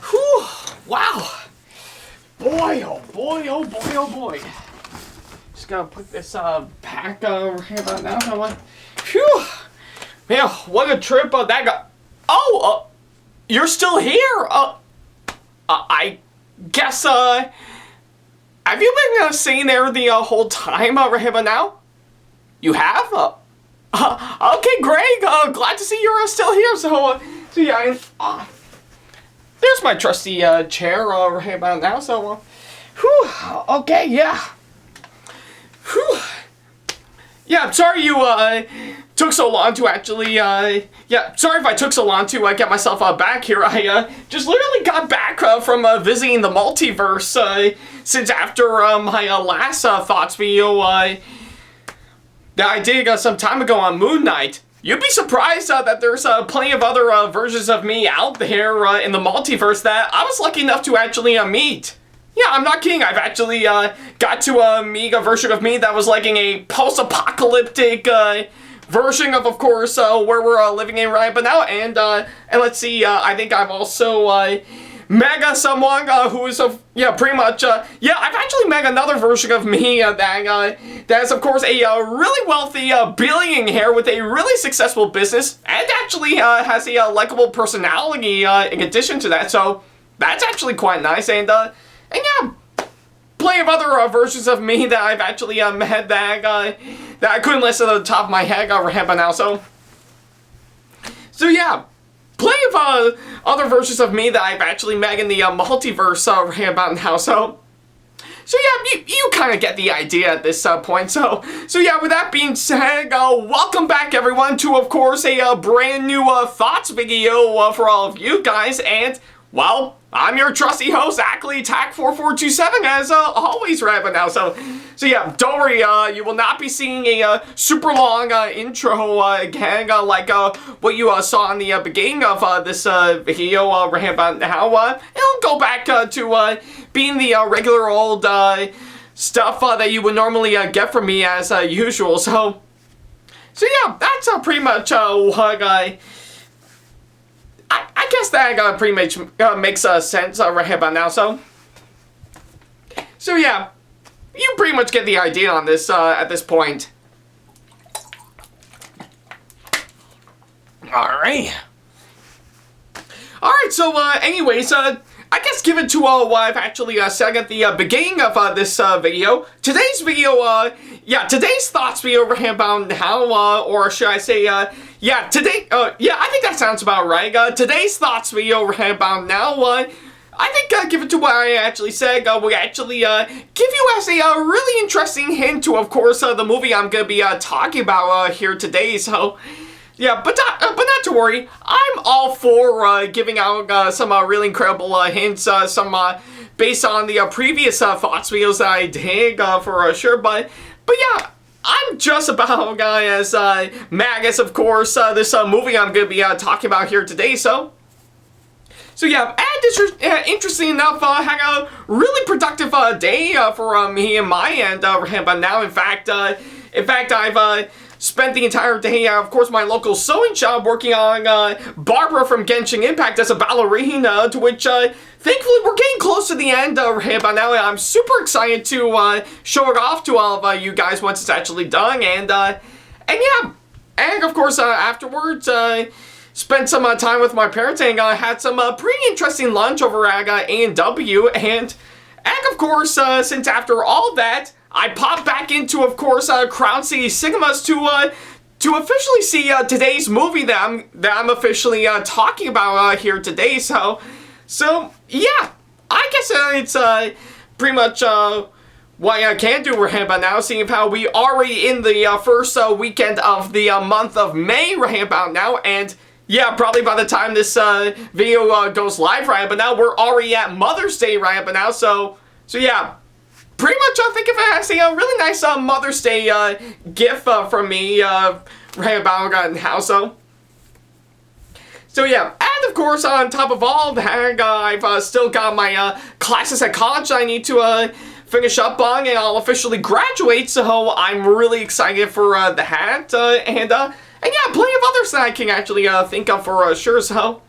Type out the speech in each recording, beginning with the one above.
Whew, wow. Boy, oh boy, oh boy, oh boy. Just gonna put this back over here about now. I'm like, phew. Man, what a trip that got. Oh, you're still here? I guess, have you been staying there the whole time right here now? You have? Okay, Greg, glad to see you're still here. So yeah, there's my trusty chair right here about now. So, whew, okay, yeah. Whew. Yeah, I'm sorry you took so long to actually, yeah, sorry if I took so long to get myself back here. I just literally got back from visiting the multiverse since after my last thoughts video that I did some time ago on Moon Knight. You'd be surprised that there's plenty of other versions of me out there in the multiverse that I was lucky enough to actually meet. Yeah, I'm not kidding. I've actually got to meet a version of me that was like in a post-apocalyptic version of course, where we're living in right now. And let's see, I think I've also met someone who is, yeah, pretty much, yeah, I've actually met another version of me that is, of course, a really wealthy billionaire with a really successful business and actually has a likable personality in addition to that. So that's actually quite nice. And yeah, plenty of other versions of me that I've actually met that I couldn't list at the top of my head right by now. So yeah, plenty of other versions of me that I've actually met in the multiverse right about now. So yeah, you kind of get the idea at this point. So yeah, with that being said, welcome back everyone to, of course, a brand new thoughts video for all of you guys. And well, I'm your trusty host, Ackleyattack4427, as always right now. So yeah, don't worry, you will not be seeing a super long intro again, like what you saw in the beginning of this video right about now. It'll go back to being the regular old stuff that you would normally get from me as usual. So yeah, that's pretty much what I guess that pretty much makes sense right here by now. So yeah, you pretty much get the idea on this at this point. Alright, so anyways, I guess given to what I've actually said at the beginning of this video, today's video, yeah, today's thoughts video right here about how, or should I say, yeah, today, yeah, I think that sounds about right. Today's thoughts video right about now, I think, given to what I actually said, we actually give you as a really interesting hint to, of course, the movie I'm going to be talking about here today. So yeah, but not to worry. I'm all for giving out some really incredible hints, some based on the previous thoughts videos that I did for sure. But yeah, I'm just about as mad as, of course, this movie I'm going to be talking about here today. So yeah, and interesting enough, had a really productive day for me and my end. But now, in fact, I've spent the entire day, of course, my local sewing shop working on Barbara from Genshin Impact as a ballerina, to which, thankfully, we're getting close to the end by now, and I'm super excited to show it off to all of you guys once it's actually done, and yeah, and of course, afterwards, spent some time with my parents and had some pretty interesting lunch over at A&W, and of course, since after all that, I popped back into, of course, Crown City Cinemas to officially see today's movie that I'm officially talking about here today. So yeah, I guess it's pretty much what I can do right about now, seeing how we already in the first weekend of the month of May right about now, and yeah, probably by the time this video goes live right about now, we're already at Mother's Day right about now. So yeah. Pretty much, I think of it as a really nice Mother's Day gift from me right about now. So yeah, and of course, on top of all that, I've still got my classes at college I need to finish up on, and I'll officially graduate. So I'm really excited for that, and yeah, plenty of others that I can actually think of for sure. So,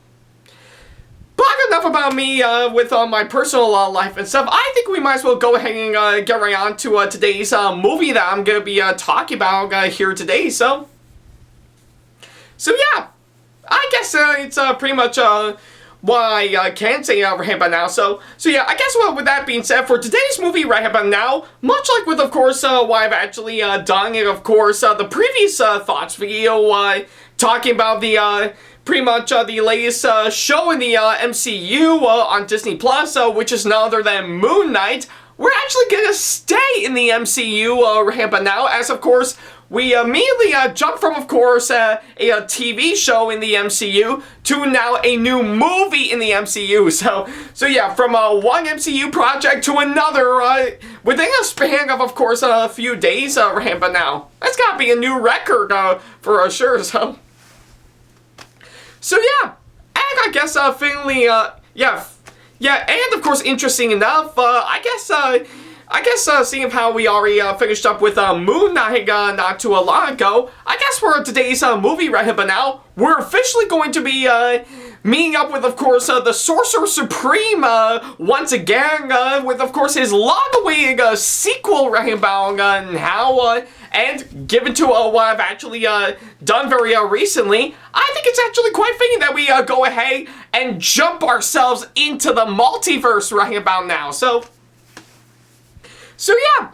but enough about me with my personal life and stuff. I think we might as well go ahead and get right on to today's movie that I'm going to be talking about here today. So yeah, I guess it's pretty much what I can say right here by now. So yeah, I guess with that being said, for today's movie right here by now, much like with, of course, what I've actually done, and of course, the previous thoughts video talking about the pretty much the latest show in the MCU on Disney Plus, which is none other than Moon Knight. We're actually gonna stay in the MCU right here by now, as of course we immediately jump from, of course, a TV show in the MCU to now a new movie in the MCU. So yeah, from one MCU project to another within a span of course, a few days right here by now. That's gotta be a new record for sure. So yeah, and I guess finally, yeah, and of course, interesting enough, I guess seeing how we already finished up with Moon Knight not too long ago, I guess for today's movie right here but now, we're officially going to be meeting up with, of course, the Sorcerer Supreme once again, with, of course, his long-awaited sequel right here about now, and given to what I've actually done very recently, I think it's actually quite fitting that we go ahead and jump ourselves into the multiverse right about now. So yeah,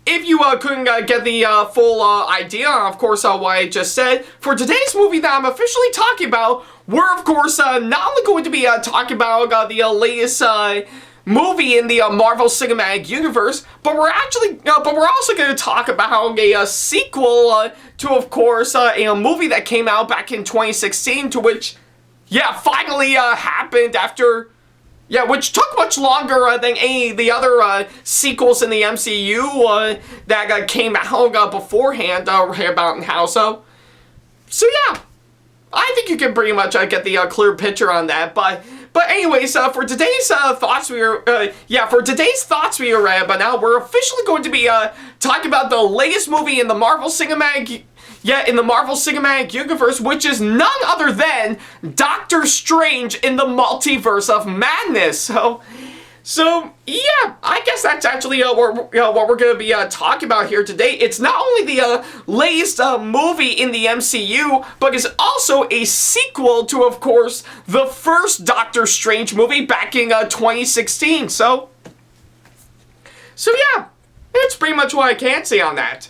if you couldn't get the full idea, of course, what I just said, for today's movie that I'm officially talking about, we're, of course, not only going to be talking about the latest movie in the Marvel Cinematic Universe, but we're also going to talk about a sequel to, of course, a movie that came out back in 2016, to which, yeah, finally happened after, yeah, which took much longer than any of the other sequels in the MCU that came out beforehand about how. So yeah, I think you can pretty much get the clear picture on that. But anyways, for today's thoughts we read, but now we're officially going to be talking about the latest movie in the Marvel Cinematic Universe, which is none other than Doctor Strange in the Multiverse of Madness. So yeah, I guess that's actually what we're going to be talking about here today. It's not only the latest movie in the MCU, but it's also a sequel to, of course, the first Doctor Strange movie back in 2016. So yeah, that's pretty much what I can say on that.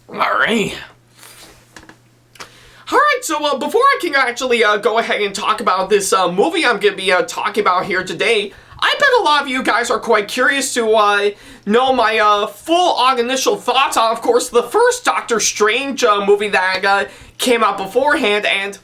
Alright. Alright, so before I can actually go ahead and talk about this movie I'm going to be talking about here today, I bet a lot of you guys are quite curious to know my full-on initial thoughts on, of course, the first Doctor Strange movie that came out beforehand, and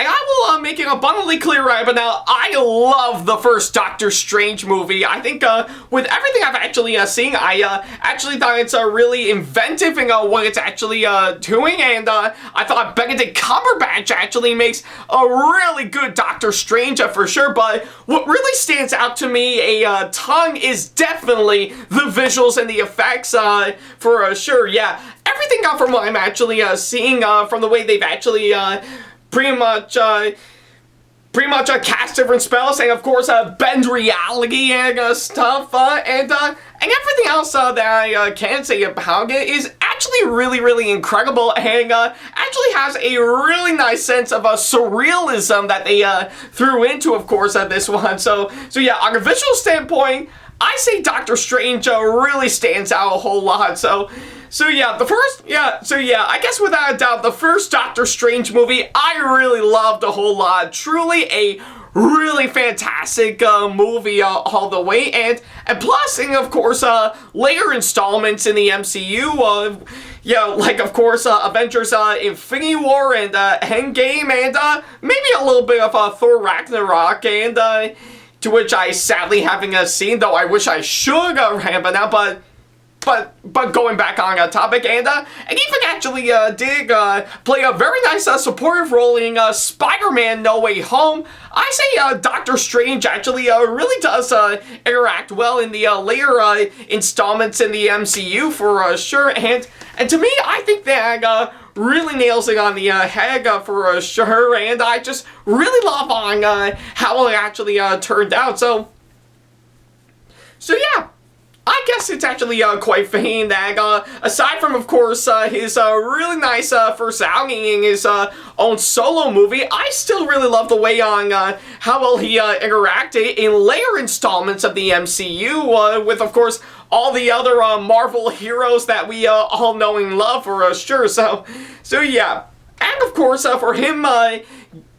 I will make it abundantly clear right but now, I love the first Doctor Strange movie. I think with everything I've actually seen, I actually thought it's really inventive in what it's actually doing, and I thought Benedict Cumberbatch actually makes a really good Doctor Strange for sure, but what really stands out to me a ton is definitely the visuals and the effects for sure. Yeah, everything from what I'm actually seeing from the way they've actually pretty much cast different spells, and of course bend reality and stuff, and everything else that I can say about it is actually really incredible, and actually has a really nice sense of surrealism that they threw into, of course, this one. So yeah, on a visual standpoint, I say Doctor Strange really stands out a whole lot. So yeah, I guess without a doubt, the first Doctor Strange movie I really loved a whole lot. Truly a really fantastic movie all the way, and plus, and of course, later installments in the MCU, yeah, like of course, Avengers Infinity War and Endgame, and maybe a little bit of Thor Ragnarok, and to which I sadly haven't seen, though I wish I should ramp it now, but going back on topic, and even actually did play a very nice supportive role in Spider-Man No Way Home. I say Doctor Strange actually really does interact well in the later installments in the MCU for sure, and to me, I think that really nails it on the head for sure, and I just really love on how it actually turned out. So yeah. I guess it's actually quite fitting that, aside from, of course, his really nice first outing in his own solo movie, I still really love the way on how well he interacted in later installments of the MCU with, of course, all the other Marvel heroes that we all know and love for sure. So yeah. And, of course, for him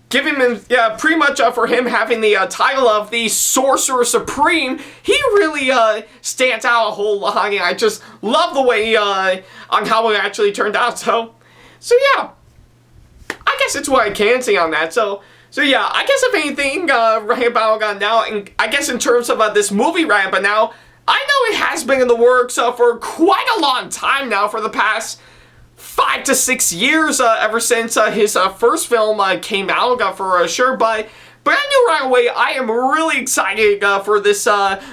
giving him, pretty much for him having the title of the Sorcerer Supreme, he really stands out a whole lot, and I just love the way on how it actually turned out. So yeah, I guess it's what I can say on that. So yeah, I guess if anything, right about now, and I guess in terms of this movie right about now, I know it has been in the works for quite a long time now, for the past 5 to 6 years, ever since his first film came out for sure, but I knew right away I am really excited for this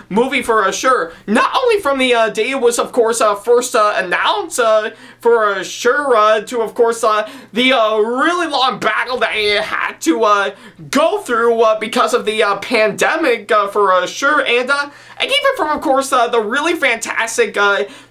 movie for sure. Not only from the day it was, of course, first announced for sure, to, of course, the really long battle that it had to go through because of the pandemic for sure, and even from, of course, the really fantastic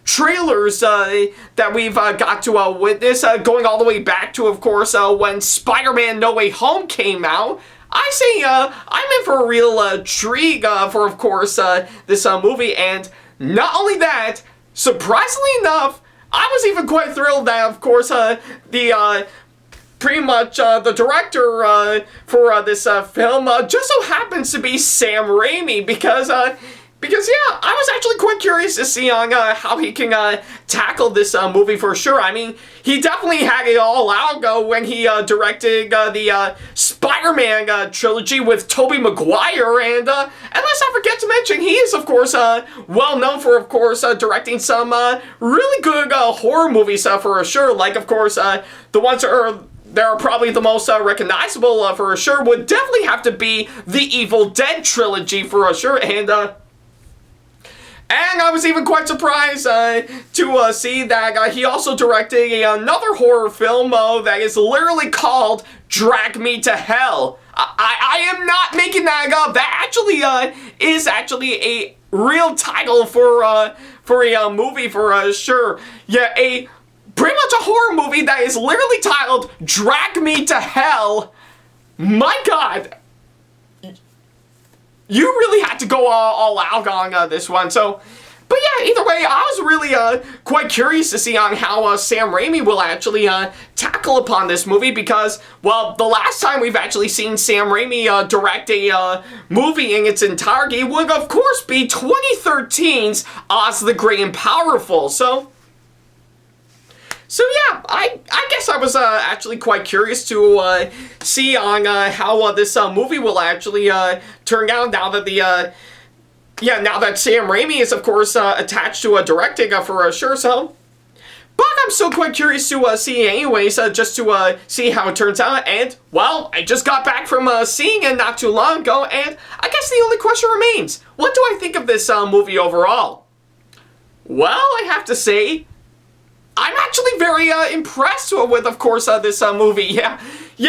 trailers that we've got to witness, going all the way back to, of course, when Spider-Man No Way Home came out. I say I'm in for a real treat for, of course, this movie, and not only that, surprisingly enough, I was even quite thrilled that, of course, pretty much the director for this film just so happens to be Sam Raimi, because yeah, I was actually quite curious to see on how he can tackle this movie for sure. I mean, he definitely had it all out when he directed the Spider-Man trilogy with Tobey Maguire, and let's not forget to mention, he is, of course, well known for, of course, directing some really good horror movies for sure, like, of course, the ones that are probably the most recognizable for sure would definitely have to be the Evil Dead trilogy for sure, and I was even quite surprised to see that he also directed another horror film that is literally called Drag Me to Hell. I am not making that up. That actually is actually a real title for a movie for sure. Yeah, pretty much a horror movie that is literally titled Drag Me to Hell. My God. You really had to go all out on this one. So, but yeah, either way, I was really quite curious to see on how Sam Raimi will actually tackle upon this movie, because, well, the last time we've actually seen Sam Raimi direct a movie in its entirety would, of course, be 2013's Oz the Great and Powerful. So yeah, I guess I was actually quite curious to see on how this movie will actually turn out now that now that Sam Raimi is, of course, attached to directing for sure. So, but I'm still quite curious to see anyways, just to see how it turns out. And, well, I just got back from seeing it not too long ago, and I guess the only question remains, what do I think of this movie overall? Well, I have to say, I'm actually very impressed with, of course, this movie. Yeah,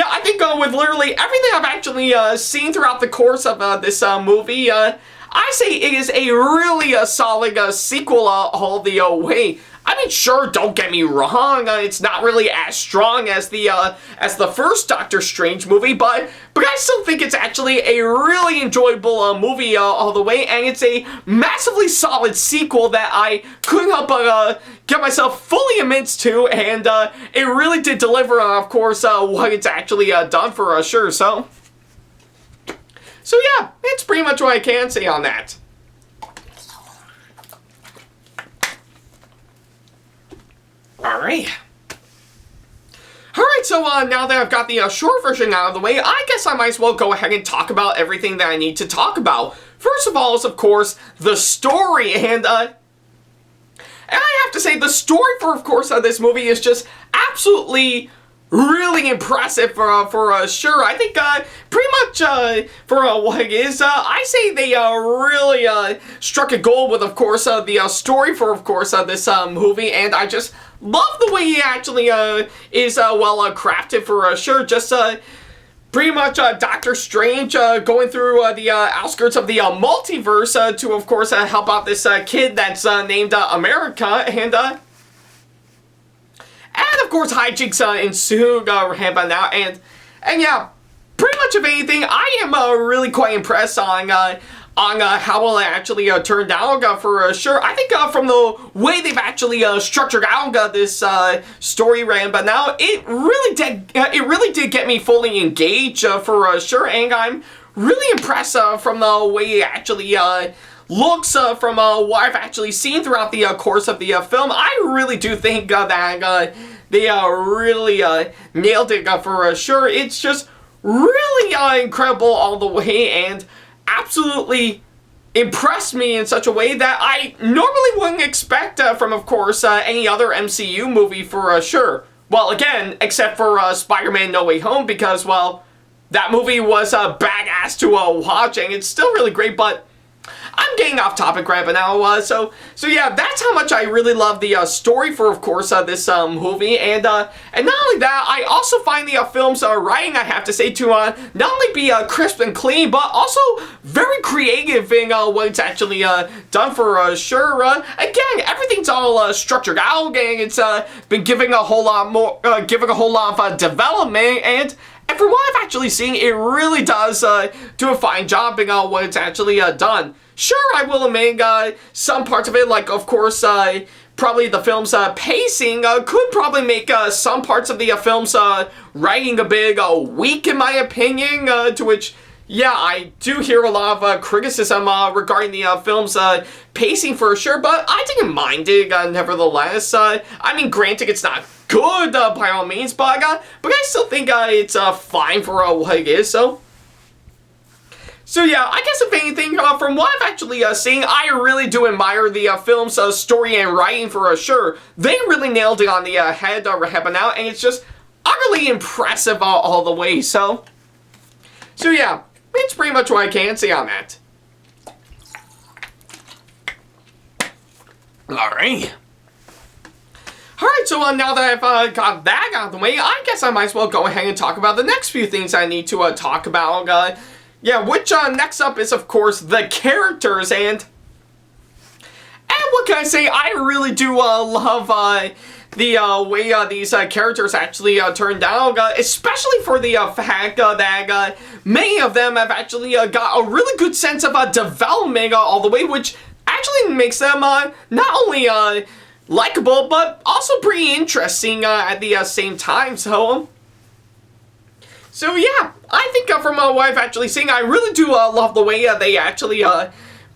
I think with literally everything I've actually seen throughout the course of this movie, I say it is a really solid sequel all the way. I mean, sure, don't get me wrong, it's not really as strong as the first Doctor Strange movie, but I still think it's actually a really enjoyable movie all the way, and it's a massively solid sequel that I couldn't help but get myself fully immersed to, and it really did deliver, of course, what it's actually done for sure. So yeah, it's pretty much what I can say on that. Alright, so now that I've got the short version out of the way, I guess I might as well go ahead and talk about everything that I need to talk about. First of all is, of course, the story, and I have to say, the story for, of course, this movie is just absolutely really impressive for sure. I think pretty much for what it is, I say they really struck a gold with, of course, the story for, of course, this movie, and I just love the way he actually is well crafted for sure. Just pretty much Doctor Strange going through the outskirts of the multiverse to, of course, help out this kid that's named America, and of course hijinks ensue right about now, and yeah, pretty much of anything, I am really quite impressed on how well it actually turned out for sure. I think from the way they've actually structured out this story right but now, it really did get me fully engaged for sure, and I'm really impressed from the way it actually looks from what I've actually seen throughout the course of the film. I really do think that they really nailed it for sure. It's just really incredible all the way, and absolutely impressed me in such a way that I normally wouldn't expect from, of course, any other MCU movie for sure. Well, again, except for Spider-Man No Way Home, because, well, that movie was badass to watch, and it's still really great, but I'm getting off topic right now, so yeah, that's how much I really love the story for, of course, this movie, and not only that, I also find the film's writing, I have to say, to not only be crisp and clean, but also very creative in what it's actually done for sure. Again, everything's all structured out, and it's been giving a whole lot of development, and from what I've actually seen, it really does do a fine job in what it's actually done. Sure, I will admit some parts of it, like, of course, probably the film's pacing could probably make some parts of the film's writing a bit weak, in my opinion, to which, yeah, I do hear a lot of criticism regarding the film's pacing for sure, but I didn't mind it nevertheless. I mean, granted, it's not good by all means, but I still think it's fine for what it is, So yeah, I guess if anything, from what I've actually seen, I really do admire the film's story and writing for sure. They really nailed it on the head right now, and it's just utterly impressive all the way, so yeah, it's pretty much what I can say on that. Alright. Alright, so now that I've got that out of the way, I guess I might as well go ahead and talk about the next few things I need to talk about. Yeah, which next up is, of course, the characters, and what can I say, I really do love the way these characters actually turned out, especially for the fact that many of them have actually got a really good sense of development all the way, which actually makes them not only likable, but also pretty interesting at the same time, So yeah, I think from what I've actually seen, I really do love the way they actually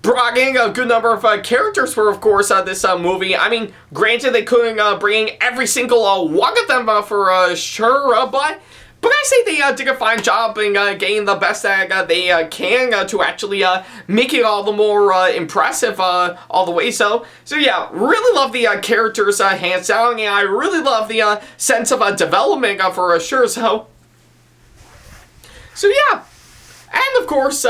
brought in a good number of characters for, of course, this movie. I mean, granted, they couldn't bring in every single one of them for sure, but I say they did a fine job in getting the best that they can to actually make it all the more impressive all the way. So yeah, really love the characters hands down, and I really love the sense of development for sure. So yeah, and of course,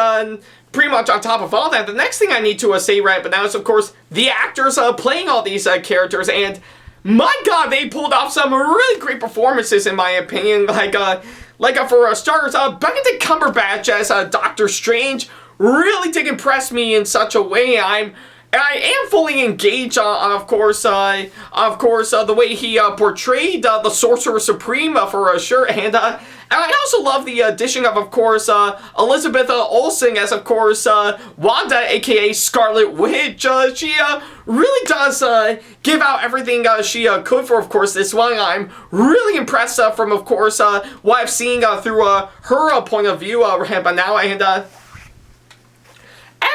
pretty much on top of all that, the next thing I need to say right now is, of course, the actors playing all these characters, and my god, they pulled off some really great performances, in my opinion. Like for starters, Benedict Cumberbatch as Doctor Strange really did impress me in such a way. I am fully engaged on, of course, the way he portrayed the Sorcerer Supreme for sure, and I also love the addition of course, Elizabeth Olsen as, of course, Wanda, aka Scarlet Witch. She really does give out everything she could for, of course, this one. I'm really impressed from, of course, what I've seen through her point of view right now, and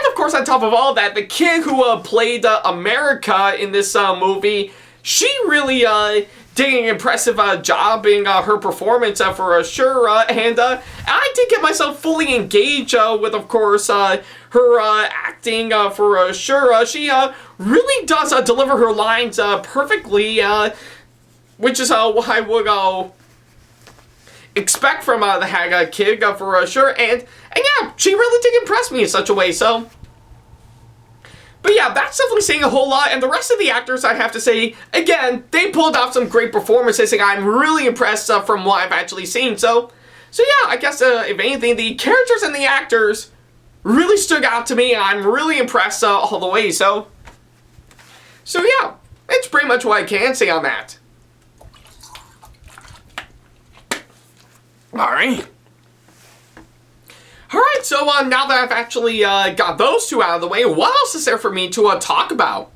of course, on top of all that, the kid who played America in this movie, she really did an impressive job in her performance for sure, and I did get myself fully engaged with, of course, her acting for sure. She really does deliver her lines perfectly, which is what I would expect from the Hag kid for sure, and yeah, she really did impress me in such a way, so. But yeah, that's definitely saying a whole lot, and the rest of the actors, I have to say, again, they pulled off some great performances, and I'm really impressed from what I've actually seen, so yeah, I guess, if anything, the characters and the actors really stood out to me, and I'm really impressed all the way, so yeah, that's pretty much what I can say on that. Alright. Alright, so now that I've actually got those two out of the way, what else is there for me to talk about?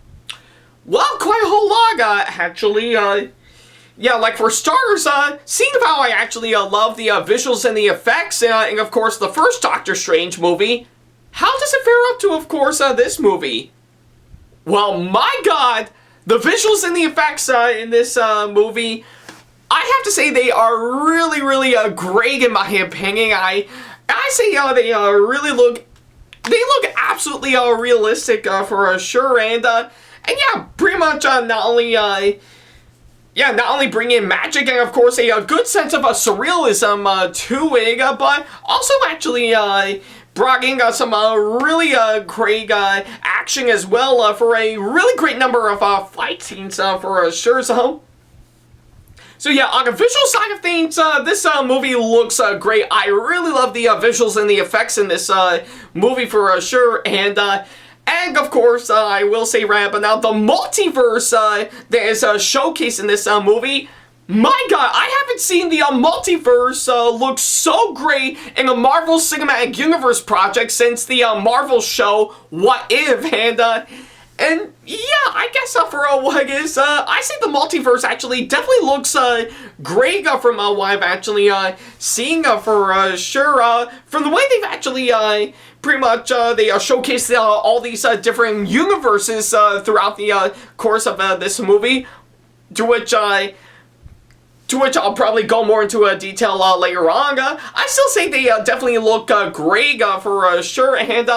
Well, quite a whole lot, actually. Yeah, like for starters, seeing how I actually love the visuals and the effects, and of course the first Doctor Strange movie, how does it fare up to, of course, this movie? Well, my god, the visuals and the effects in this movie, I have to say they are really, really great in my opinion. I say they really look absolutely realistic for sure, and yeah, pretty much not only bring in magic and of course a good sense of surrealism to it, but also actually brought in some really great action as well for a really great number of fight scenes for sure. So yeah, on the visual side of things, this movie looks great. I really love the visuals and the effects in this movie for sure, and of course, I will say right now, the multiverse that is showcased in this movie, my god, I haven't seen the multiverse look so great in a Marvel Cinematic Universe project since the Marvel show What If, and yeah, I guess for what it is, I say the multiverse actually definitely looks great from what I've actually seen for sure. From the way they've actually pretty much they showcased all these different universes throughout the course of this movie, to which I'll probably go more into detail later on. I still say they definitely look great for sure, and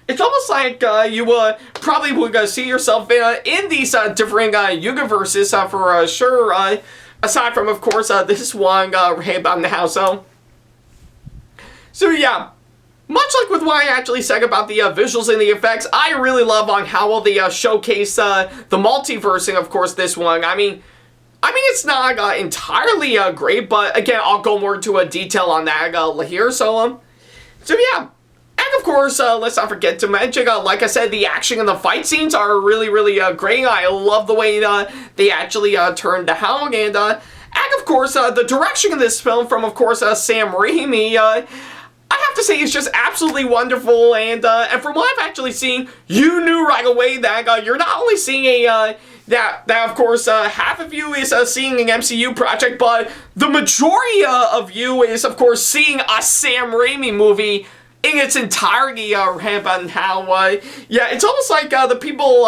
it's almost like you probably would see yourself in these different universes for sure, aside from, of course, this one right about now. So yeah, much like with what I actually said about the visuals and the effects, I really love on how well they showcase the multiverse, and of course this one. I mean, it's not entirely great, but again, I'll go more into detail on that here. So yeah, and of course, let's not forget to mention, like I said, the action and the fight scenes are really, really great. I love the way they actually turned out, and of course, the direction of this film from, of course, Sam Raimi, I have to say it's just absolutely wonderful, and from what I've actually seen, you knew right away that you're not only seeing that of course half of you is seeing an MCU project, but the majority of you is of course seeing a Sam Raimi movie in its entirety, and how yeah, it's almost like the people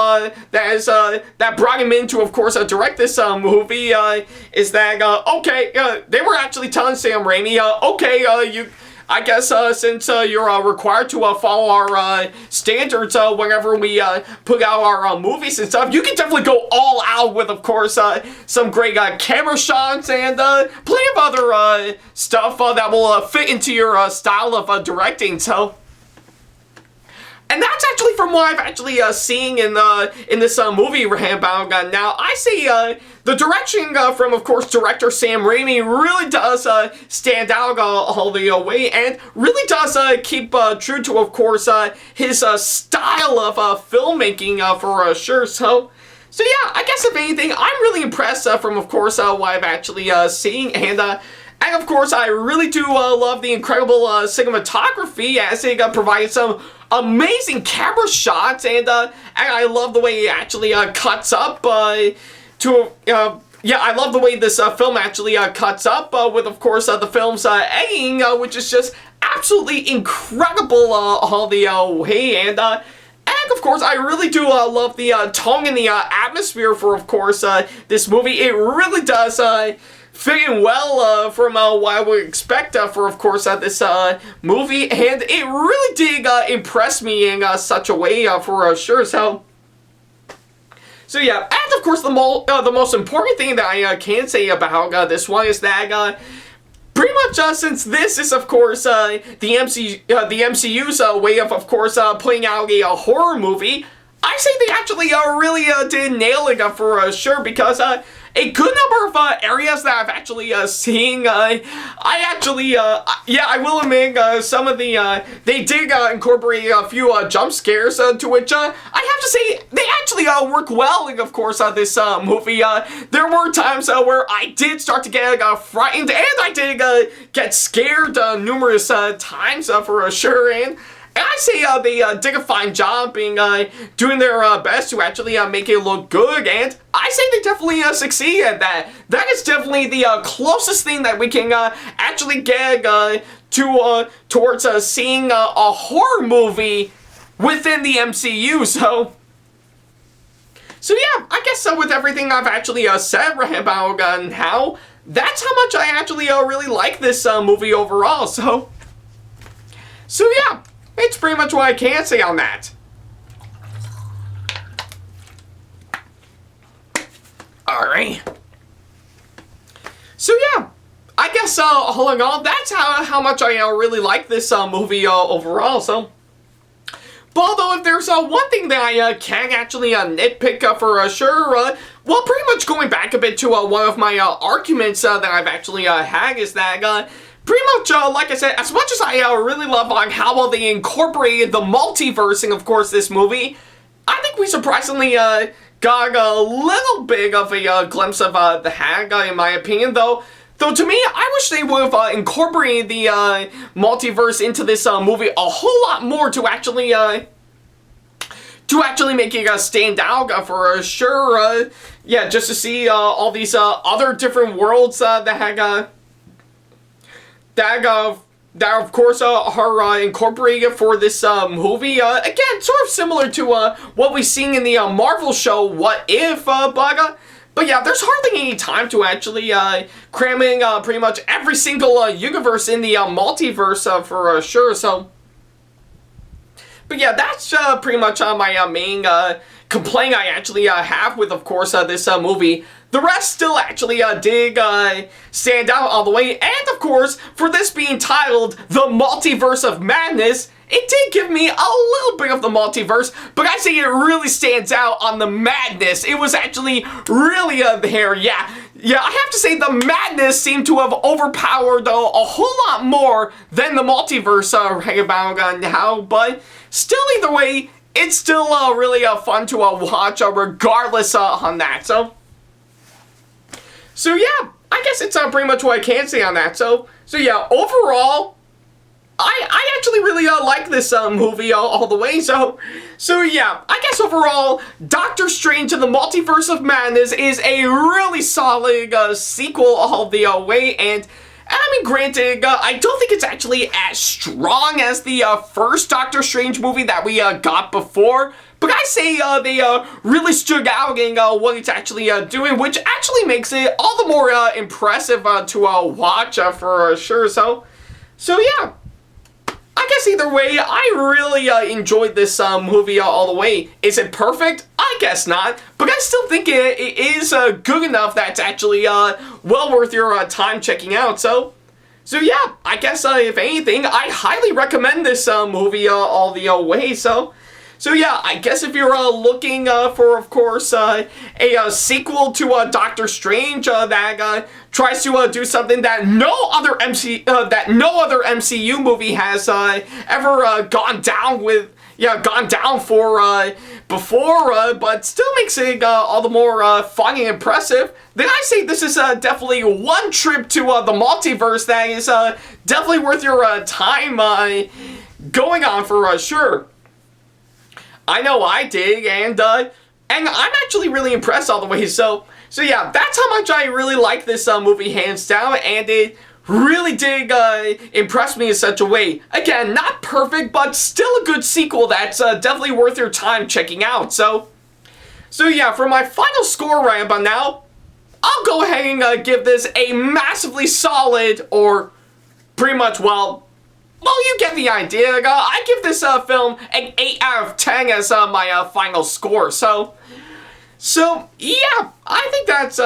that brought him in to of course direct this movie is that okay, they were actually telling Sam Raimi, okay, I guess since you're required to follow our standards whenever we put out our movies and stuff, you can definitely go all out with, of course, some great camera shots and plenty of other stuff that will fit into your style of directing. So, and that's actually from what I've actually seen in this movie, Rambo. Now, I say the direction from, of course, director Sam Raimi really does stand out all the way, and really does keep true to, of course, his style of filmmaking for sure. So yeah, I guess if anything, I'm really impressed from, of course, what I've actually seen, and of course, I really do love the incredible cinematography, as it provided some amazing camera shots, and I love the way it actually cuts up yeah, I love the way this film actually cuts up with, of course, the film's editing, which is just absolutely incredible all the way, and of course, I really do love the tone and the atmosphere for, of course, this movie. It really does fit in well from what I would expect for, of course, this movie, and it really did impress me in such a way for sure. So yeah, and of course, the most important thing that I can say about this one is that pretty much since this is, of course, the MCU's way of course, putting out a horror movie, I say they actually really did nail it for sure, because a good number of areas that I've actually seen, I will admit some of the, they did incorporate a few jump scares, to which I have to say they actually work well in, of course, this movie. There were times where I did start to get frightened, and I did get scared numerous times for sure, and I say they did a fine job in doing their best to actually make it look good, and I say they definitely succeed at that. That is definitely the closest thing that we can actually get towards seeing a horror movie within the MCU. So yeah, I guess with everything I've actually said right about now, that's how much I actually really like this movie overall. So yeah. It's pretty much what I can say on that. Alright. So yeah, I guess all in all, that's how much I really like this movie overall. So, but although if there's one thing that I can actually nitpick for sure, well, pretty much going back a bit to one of my arguments that I've actually had is that pretty much, like I said, as much as I really love how well they incorporated the multiverse in, of course, this movie, I think we surprisingly got a little bit of a glimpse of the hag, in my opinion, though. Though to me, I wish they would have incorporated the multiverse into this movie a whole lot more to actually make it stand out for sure. Yeah, just to see all these other different worlds that had that of course are incorporated for this movie. Again, sort of similar to what we've seen in the Marvel show What If, but yeah, there's hardly any time to actually cram in pretty much every single universe in the multiverse for sure. So, but yeah, that's pretty much my main complaint I actually have with, of course, this movie. The rest still actually did stand out all the way, and of course, for this being titled The Multiverse of Madness, it did give me a little bit of the multiverse, but I say it really stands out on the madness. It was actually really there, yeah, I have to say the madness seemed to have overpowered a whole lot more than the multiverse right about now, but still either way, it's still really fun to watch regardless on that, So yeah, I guess it's pretty much what I can say on that. So yeah, overall, I actually really like this movie all the way. So yeah, I guess overall, Doctor Strange and the Multiverse of Madness is a really solid sequel all the way. And I mean, granted, I don't think it's actually as strong as the first Doctor Strange movie that we got before. But I say they really stood out in what it's actually doing, which actually makes it all the more impressive to watch for sure. So yeah, I guess either way, I really enjoyed this movie all the way. Is it perfect? I guess not, but I still think it is good enough that it's actually well worth your time checking out. So yeah, I guess if anything, I highly recommend this movie all the way. So yeah, I guess if you're looking for, of course, a sequel to Doctor Strange that tries to do something that no other MCU movie has ever gone down for before, but still makes it all the more fun and impressive, then I say this is definitely one trip to the multiverse that is definitely worth your time going on for sure. I know I did, and I'm actually really impressed all the way. So yeah, that's how much I really like this movie, hands down, and it really did impress me in such a way. Again, not perfect, but still a good sequel that's definitely worth your time checking out. So yeah, for my final score right about now, I'll go ahead and give this a massively solid, or pretty much, well, you get the idea. I give this film an 8 out of 10 as my final score. So So, yeah, I think that's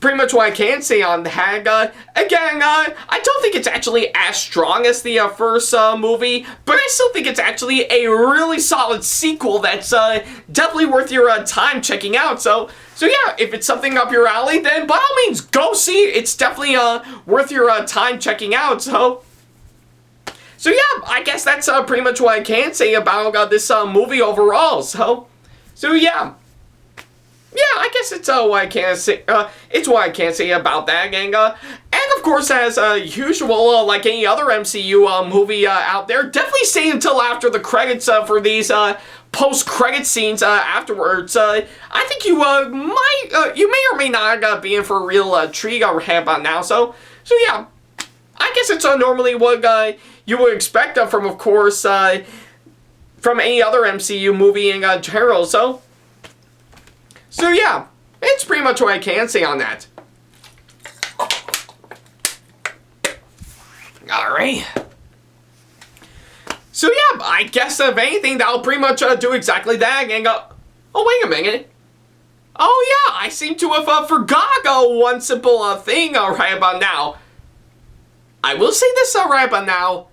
pretty much what I can say on that. Again, I don't think it's actually as strong as the first movie, but I still think it's actually a really solid sequel that's definitely worth your time checking out. So yeah, if it's something up your alley, then by all means, go see it. It's definitely worth your time checking out. So yeah, I guess that's pretty much what I can say about this movie overall. So yeah. Yeah, I guess it's what I can say. It's what I can say about that, and of course, as usual, like any other MCU movie out there, definitely stay until after the credits for these post-credit scenes afterwards. I think you you may or may not be in for a real treat right about now. So yeah, I guess it's normally what you would expect from, of course, from any other MCU movie in general. So yeah, it's pretty much what I can say on that. Alright. So yeah, I guess if anything, that'll pretty much do exactly that. And oh, wait a minute. Oh yeah, I seem to have forgot one simple thing right about now. I will say this right about now,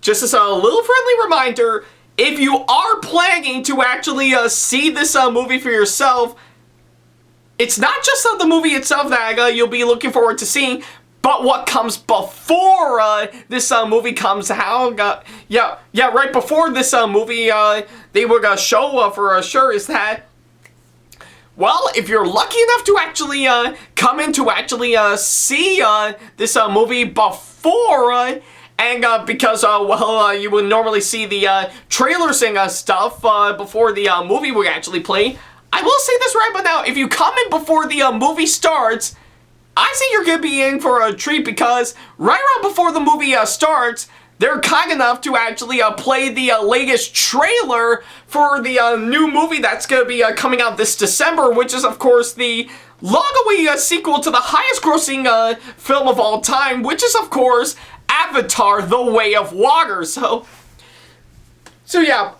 just as a little friendly reminder. If you are planning to actually see this movie for yourself, it's not just the movie itself that you'll be looking forward to seeing, but what comes before this movie comes out. Yeah, right before this movie they would show for sure is that, well, if you're lucky enough to actually come in to actually see this movie before, and because, well, you would normally see the trailers and stuff before the movie would actually play. I will say this right now, if you come in before the movie starts, I think you're going to be in for a treat, because right around before the movie starts, they're kind enough to actually play the latest trailer for the new movie that's going to be coming out this December, which is, of course, the long-awaited sequel to the highest-grossing film of all time, which is, of course, Avatar: The Way of Water. So yeah,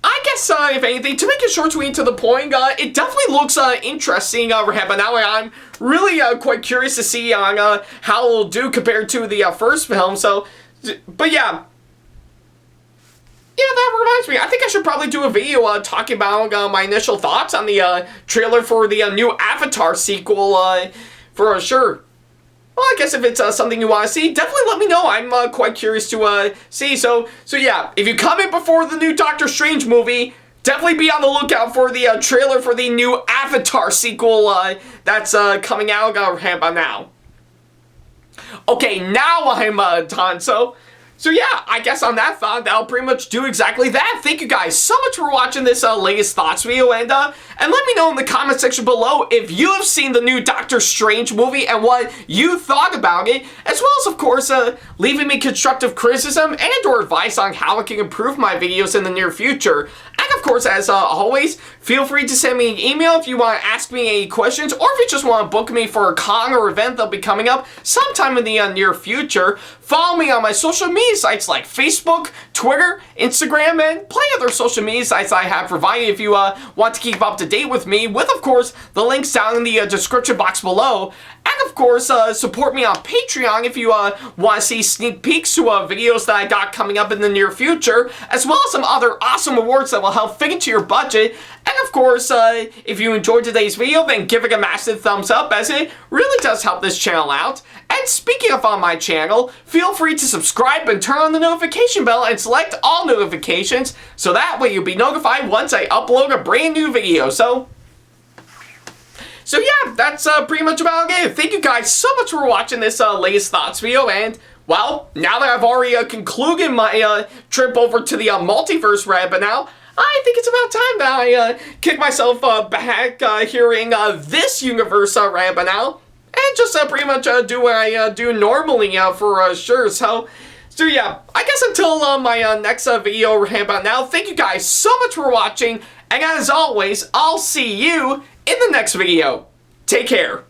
I guess if anything, to make it short, sweet, to the point, it definitely looks interesting but now I'm really quite curious to see on how it'll do compared to the first film. So, but yeah, that reminds me, I think I should probably do a video talking about my initial thoughts on the trailer for the new Avatar sequel for sure. Well, I guess if it's something you want to see, definitely let me know. I'm quite curious to see. So yeah, if you come in before the new Doctor Strange movie, definitely be on the lookout for the trailer for the new Avatar sequel that's coming out about now. Okay, now I'm done. So yeah, I guess on that thought, that'll pretty much do exactly that. Thank you guys so much for watching this latest thoughts video, and let me know in the comment section below if you have seen the new Doctor Strange movie and what you thought about it, as well as, of course, leaving me constructive criticism and or advice on how I can improve my videos in the near future. And of course, as always, feel free to send me an email if you want to ask me any questions, or if you just want to book me for a con or event that'll be coming up sometime in the near future. Follow me on my social media sites like Facebook, Twitter, Instagram, and plenty other social media sites I have provided if you want to keep up to date with me, with, of course, the links down in the description box below. And of course, support me on Patreon if you want to see sneak peeks to videos that I got coming up in the near future, as well as some other awesome rewards that will help fit into your budget. And of course, if you enjoyed today's video, then give it a massive thumbs up, as it really does help this channel out. And speaking of on my channel, feel free to subscribe and turn on the notification bell and select all notifications, so that way you'll be notified once I upload a brand new video. So yeah, that's pretty much about it. Thank you guys so much for watching this latest thoughts video, and, well, now that I've already concluded my trip over to the multiverse right now, I think it's about time that I kick myself back here in this universe right now, and just pretty much do what I do normally for sure. So yeah, I guess until my next video right about now, thank you guys so much for watching, and as always, I'll see you in the next video. Take care.